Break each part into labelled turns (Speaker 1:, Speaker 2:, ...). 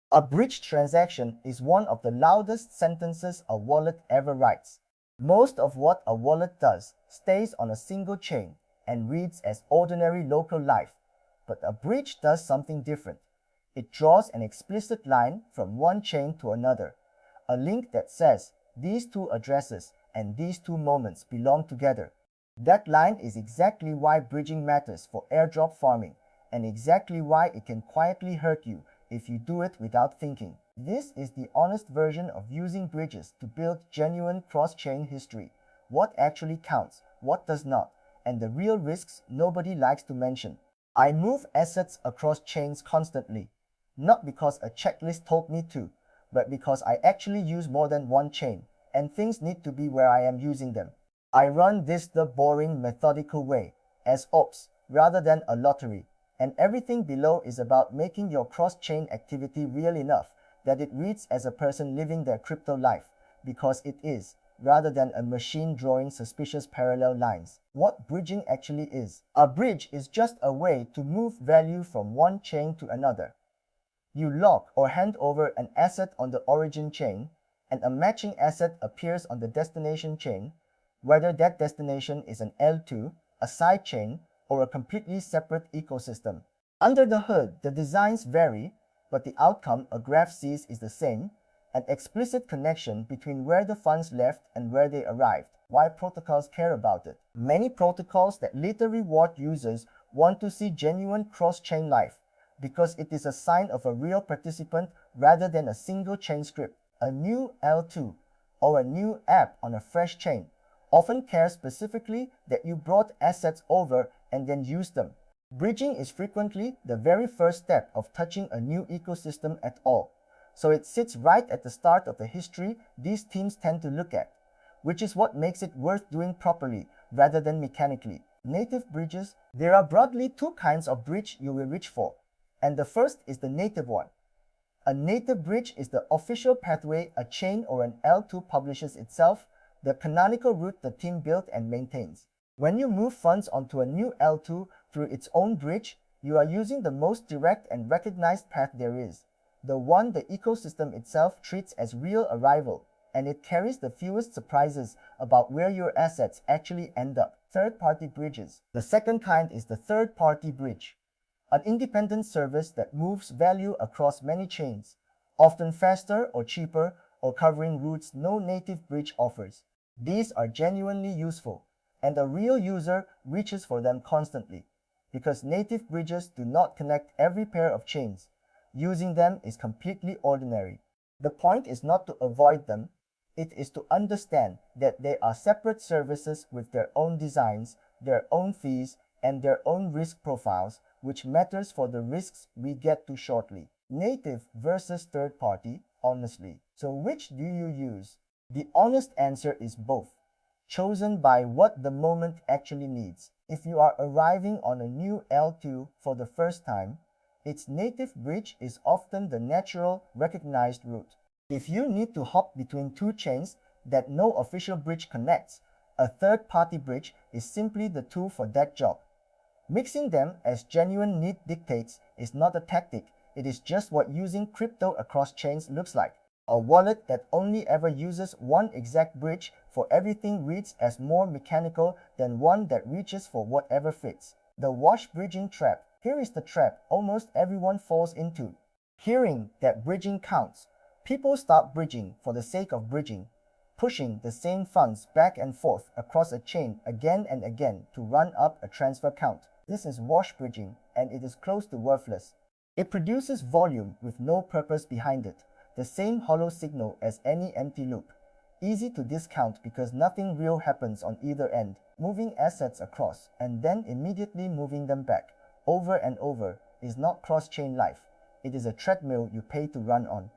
Speaker 1: A bridge transaction is one of the loudest sentences a wallet ever writes. Most of what a wallet does stays on a single chain and reads as ordinary local life, but a bridge does something different. It draws an explicit line from one chain to another, a link that says these two addresses and these two moments belong together. That line is exactly why bridging matters for airdrop farming, and exactly why it can quietly hurt you if you do it without thinking. This is the honest version of using bridges to build genuine cross-chain history. What actually counts, what does not, and the real risks nobody likes to mention. I move assets across chains constantly, not because a checklist told me to, but because I actually use more than one chain, and things need to be where I am using them. I run this the boring, methodical way, as ops, rather than a lottery, and everything below is about making your cross-chain activity real enough that it reads as a person living their crypto life, because it is, rather than a machine drawing suspicious parallel lines. What bridging actually is. A bridge is just a way to move value from one chain to another. You lock or hand over an asset on the origin chain, and a matching asset appears on the destination chain, whether that destination is an L2, a side chain, or a completely separate ecosystem. Under the hood, the designs vary, but the outcome a graph sees is the same, an explicit connection between where the funds left and where they arrived. Why protocols care about it. Many protocols that later reward users want to see genuine cross-chain life, because it is a sign of a real participant rather than a single chain script. A new L2 or a new app on a fresh chain often cares specifically that you brought assets over and then used them. Bridging is frequently the very first step of touching a new ecosystem at all, so it sits right at the start of the history these teams tend to look at, which is what makes it worth doing properly rather than mechanically. Native bridges. There are broadly two kinds of bridge you will reach for, and the first is the native one. A native bridge is the official pathway a chain or an L2 publishes itself, the canonical route the team built and maintains. When you move funds onto a new L2 through its own bridge, you are using the most direct and recognized path there is, the one the ecosystem itself treats as real arrival, and it carries the fewest surprises about where your assets actually end up. Third-party bridges. The second kind is the third-party bridge, an independent service that moves value across many chains, often faster or cheaper or covering routes no native bridge offers. These are genuinely useful, and a real user reaches for them constantly, because native bridges do not connect every pair of chains. Using them is completely ordinary. The point is not to avoid them, it is to understand that they are separate services with their own designs, their own fees, and their own risk profiles, which matters for the risks we get to shortly. Native versus third party, honestly. So which do you use? The honest answer is both, chosen by what the moment actually needs. If you are arriving on a new L2 for the first time, its native bridge is often the natural, recognized route. If you need to hop between two chains that no official bridge connects, a third-party bridge is simply the tool for that job. Mixing them, as genuine need dictates, is not a tactic, it is just what using crypto across chains looks like. A wallet that only ever uses one exact bridge for everything reads as more mechanical than one that reaches for whatever fits. The wash bridging trap. Here is the trap almost everyone falls into. Hearing that bridging counts, people start bridging for the sake of bridging, pushing the same funds back and forth across a chain again and again to run up a transfer count. This is wash bridging, and it is close to worthless. It produces volume with no purpose behind it, the same hollow signal as any empty loop. Easy to discount because nothing real happens on either end. Moving assets across and then immediately moving them back, over and over, is not cross-chain life. It is a treadmill you pay to run on.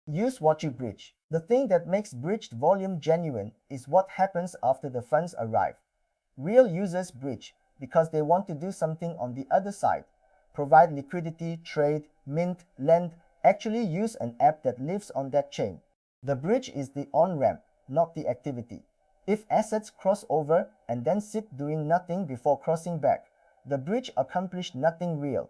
Speaker 1: Use what you bridge. The thing that makes bridged volume genuine is what happens after the funds arrive. Real users bridge because they want to do something on the other side. Provide liquidity, trade, mint, lend, actually use an app that lives on that chain. The bridge is the on-ramp, not the activity. If assets cross over and then sit doing nothing before crossing back, the bridge accomplished nothing real.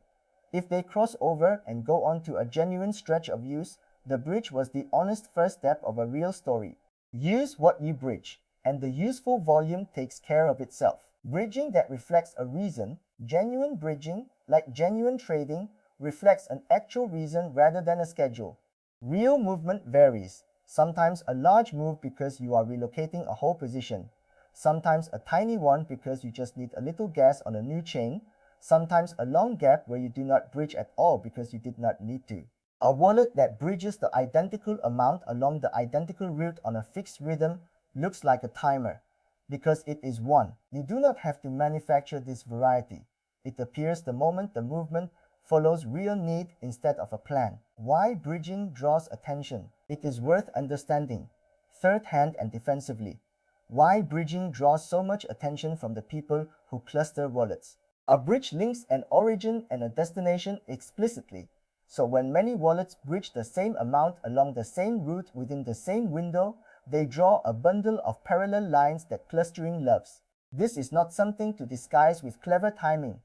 Speaker 1: If they cross over and go on to a genuine stretch of use, the bridge was the honest first step of a real story. Use what you bridge, and the useful volume takes care of itself. Bridging that reflects a reason, genuine bridging, like genuine trading, reflects an actual reason rather than a schedule. Real movement varies. Sometimes a large move because you are relocating a whole position. Sometimes a tiny one because you just need a little gas on a new chain. Sometimes a long gap where you do not bridge at all because you did not need to. A wallet that bridges the identical amount along the identical route on a fixed rhythm looks like a timer because it is one. You do not have to manufacture this variety. It appears the moment the movement follows real need instead of a plan. Why bridging draws attention? It is worth understanding, third hand and defensively. Why bridging draws so much attention from the people who cluster wallets. A bridge links an origin and a destination explicitly. So when many wallets bridge the same amount along the same route within the same window, they draw a bundle of parallel lines that clustering loves. This is not something to disguise with clever timing,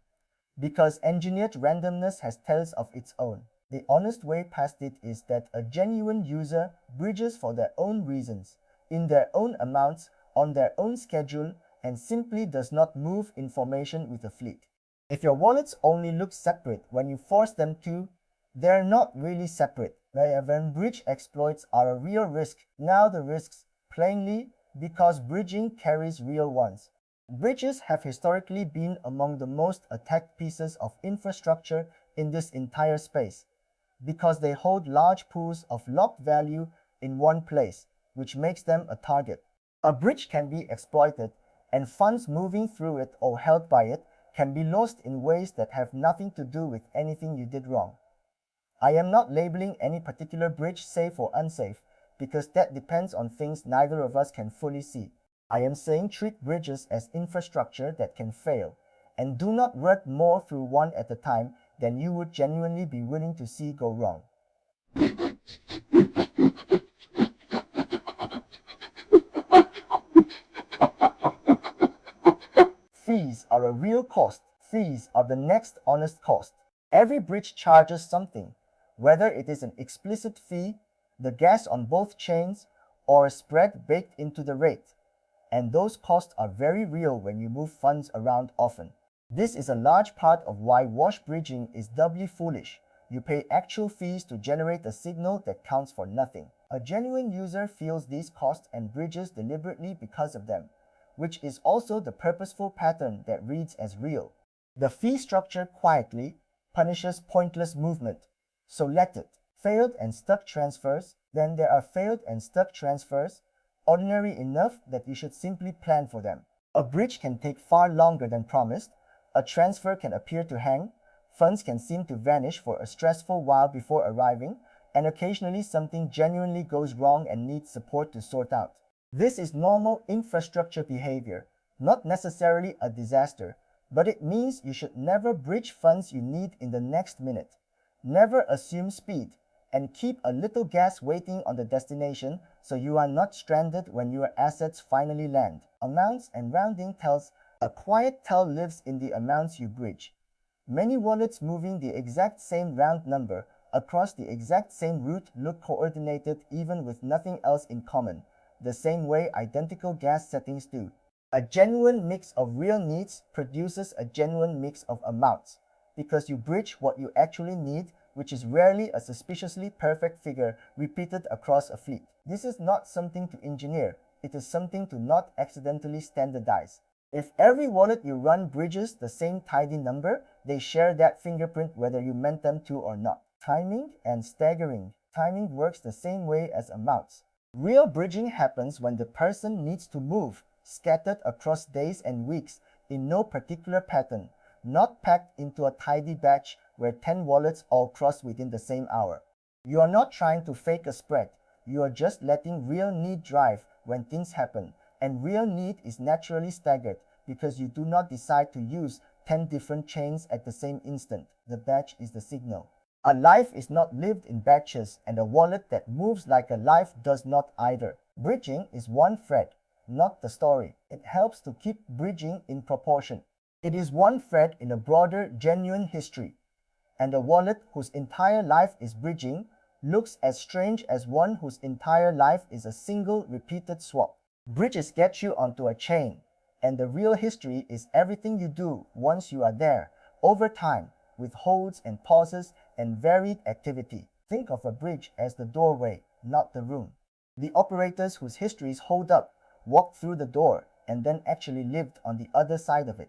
Speaker 1: because engineered randomness has tails of its own. The honest way past it is that a genuine user bridges for their own reasons, in their own amounts, on their own schedule, and simply does not move information with a fleet. If your wallets only look separate when you force them to, they're not really separate. When bridge exploits are a real risk. Now the risks, plainly, because bridging carries real ones. Bridges have historically been among the most attacked pieces of infrastructure in this entire space, because they hold large pools of locked value in one place, which makes them a target. A bridge can be exploited, and funds moving through it or held by it can be lost in ways that have nothing to do with anything you did wrong. I am not labeling any particular bridge safe or unsafe, because that depends on things neither of us can fully see. I am saying treat bridges as infrastructure that can fail, and do not work more through one at a time than you would genuinely be willing to see go wrong. Fees are a real cost. Fees are the next honest cost. Every bridge charges something, whether it is an explicit fee, the gas on both chains, or a spread baked into the rate. And those costs are very real when you move funds around often. This is a large part of why wash bridging is doubly foolish. You pay actual fees to generate a signal that counts for nothing. A genuine user feels these costs and bridges deliberately because of them, which is also the purposeful pattern that reads as real. The fee structure quietly punishes pointless movement, so let it. Failed and stuck transfers, then there are failed and stuck transfers, ordinary enough that you should simply plan for them. A bridge can take far longer than promised, a transfer can appear to hang, funds can seem to vanish for a stressful while before arriving, and occasionally something genuinely goes wrong and needs support to sort out. This is normal infrastructure behavior, not necessarily a disaster, but it means you should never bridge funds you need in the next minute. Never assume speed, and keep a little gas waiting on the destination so you are not stranded when your assets finally land. Amounts and rounding tells. A quiet tell lives in the amounts you bridge. Many wallets moving the exact same round number across the exact same route look coordinated even with nothing else in common, the same way identical gas settings do. A genuine mix of real needs produces a genuine mix of amounts, because you bridge what you actually need, which is rarely a suspiciously perfect figure repeated across a fleet. This is not something to engineer, it is something to not accidentally standardize. If every wallet you run bridges the same tidy number, they share that fingerprint whether you meant them to or not. Timing and staggering. Timing works the same way as amounts. Real bridging happens when the person needs to move, scattered across days and weeks in no particular pattern, not packed into a tidy batch where 10 wallets all cross within the same hour. You are not trying to fake a spread, you are just letting real need drive when things happen, and real need is naturally staggered because you do not decide to use 10 different chains at the same instant. The batch is the signal. A life is not lived in batches, and a wallet that moves like a life does not either. Bridging is one thread, not the story. It helps to keep bridging in proportion. It is one thread in a broader, genuine history. And a wallet whose entire life is bridging looks as strange as one whose entire life is a single repeated swap. Bridges get you onto a chain, and the real history is everything you do once you are there, over time, with holds and pauses and varied activity. Think of a bridge as the doorway, not the room. The operators whose histories hold up walked through the door and then actually lived on the other side of it.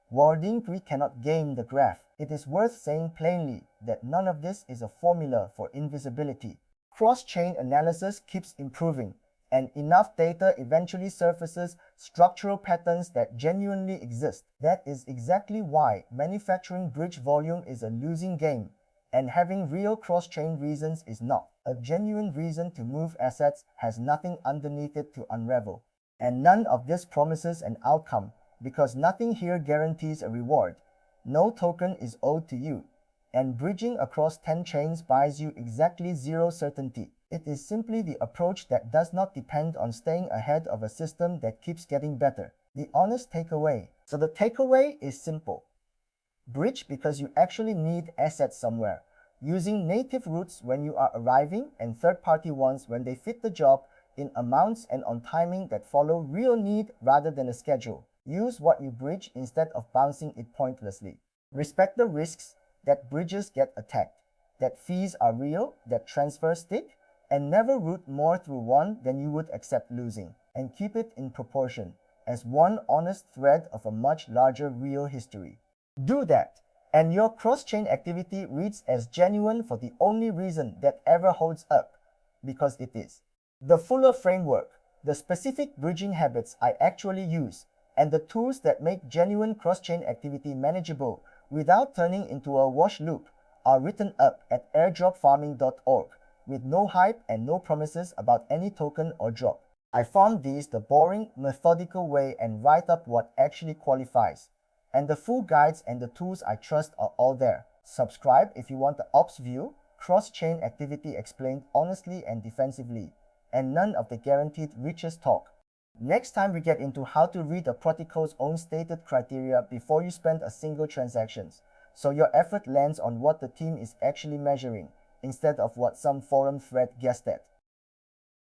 Speaker 1: Warding cannot game the graph. It is worth saying plainly that none of this is a formula for invisibility. Cross-chain analysis keeps improving, and enough data eventually surfaces structural patterns that genuinely exist. That is exactly why manufacturing bridge volume is a losing game, and having real cross-chain reasons is not. A genuine reason to move assets has nothing underneath it to unravel. And none of this promises an outcome, because nothing here guarantees a reward. No token is owed to you, and bridging across 10 chains buys you exactly zero certainty. It is simply the approach that does not depend on staying ahead of a system that keeps getting better. The honest takeaway. So the takeaway is simple. Bridge because you actually need assets somewhere, using native routes when you are arriving and third-party ones when they fit the job, in amounts and on timing that follow real need rather than a schedule. Use what you bridge instead of bouncing it pointlessly. Respect the risks, that bridges get attacked, that fees are real, that transfers stick, and never route more through one than you would accept losing. And keep it in proportion, as one honest thread of a much larger real history. Do that, and your cross-chain activity reads as genuine for the only reason that ever holds up, because it is. The fuller framework, the specific bridging habits I actually use, and the tools that make genuine cross-chain activity manageable without turning into a wash loop are written up at airdropfarming.org with no hype and no promises about any token or drop. I found these the boring, methodical way and write up what actually qualifies. And the full guides and the tools I trust are all there. Subscribe if you want the ops view, cross-chain activity explained honestly and defensively, and none of the guaranteed riches talk. Next time we get into how to read a protocol's own stated criteria before you spend a single transaction, so your effort lands on what the team is actually measuring, instead of what some forum thread guessed at.